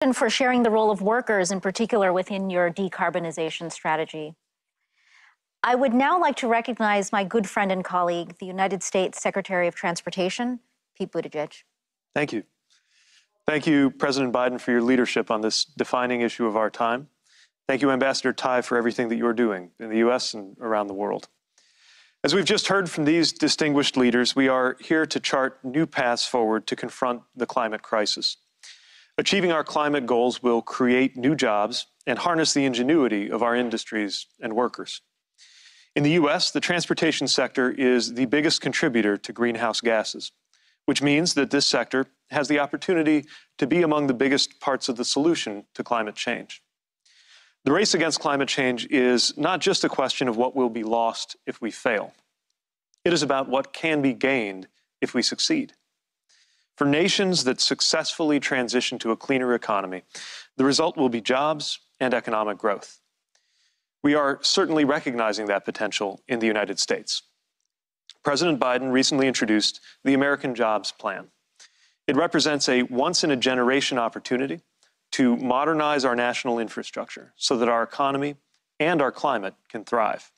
And for sharing the role of workers, in particular, within your decarbonization strategy. I would now like to recognize my good friend and colleague, the United States Secretary of Transportation, Pete Buttigieg. Thank you. Thank you, President Biden, for your leadership on this defining issue of our time. Thank you, Ambassador Tai, for everything that you're doing in the U.S. and around the world. As we've just heard from these distinguished leaders, we are here to chart new paths forward to confront the climate crisis. Achieving our climate goals will create new jobs and harness the ingenuity of our industries and workers. In the U.S., the transportation sector is the biggest contributor to greenhouse gases, which means that this sector has the opportunity to be among the biggest parts of the solution to climate change. The race against climate change is not just a question of what will be lost if we fail. It is about what can be gained if we succeed. For nations that successfully transition to a cleaner economy, the result will be jobs and economic growth. We are certainly recognizing that potential in the United States. President Biden recently introduced the American Jobs Plan. It represents a once-in-a-generation opportunity to modernize our national infrastructure so that our economy and our climate can thrive.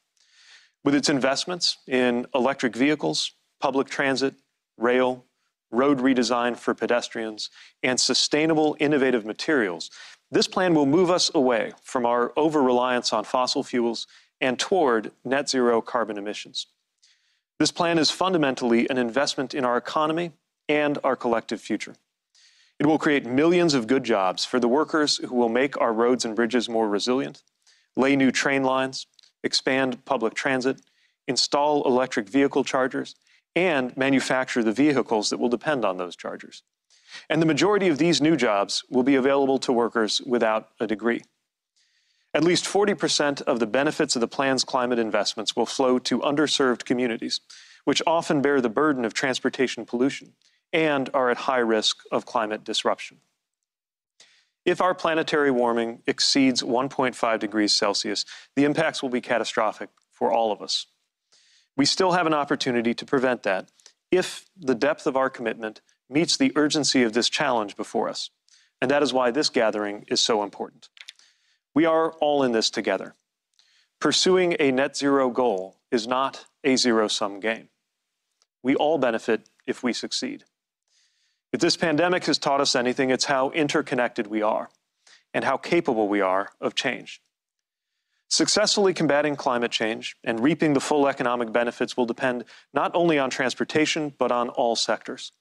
With its investments in electric vehicles, public transit, rail, road redesign for pedestrians, and sustainable, innovative materials, this plan will move us away from our over-reliance on fossil fuels and toward net zero carbon emissions. This plan is fundamentally an investment in our economy and our collective future. It will create millions of good jobs for the workers who will make our roads and bridges more resilient, lay new train lines, expand public transit, install electric vehicle chargers, and manufacture the vehicles that will depend on those chargers. And the majority of these new jobs will be available to workers without a degree. At least 40% of the benefits of the plan's climate investments will flow to underserved communities, which often bear the burden of transportation pollution and are at high risk of climate disruption. If our planetary warming exceeds 1.5 degrees Celsius, the impacts will be catastrophic for all of us. We still have an opportunity to prevent that if the depth of our commitment meets the urgency of this challenge before us. And that is why this gathering is so important. We are all in this together. Pursuing a net zero goal is not a zero-sum game. We all benefit if we succeed. If this pandemic has taught us anything, it's how interconnected we are and how capable we are of change. Successfully combating climate change and reaping the full economic benefits will depend not only on transportation, but on all sectors.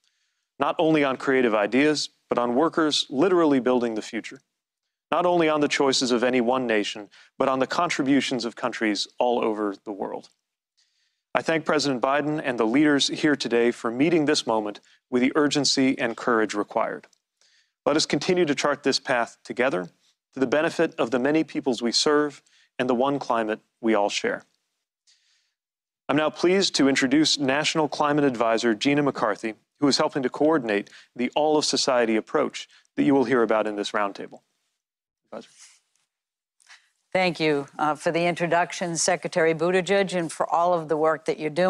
Not only on creative ideas, but on workers literally building the future. Not only on the choices of any one nation, but on the contributions of countries all over the world. I thank President Biden and the leaders here today for meeting this moment with the urgency and courage required. Let us continue to chart this path together to the benefit of the many peoples we serve and the one climate we all share. I'm now pleased to introduce National Climate Advisor Gina McCarthy, who is helping to coordinate the all-of-society approach that you will hear about in this roundtable. Advisor. Thank you for the introduction, Secretary Buttigieg, and for all of the work that you're doing.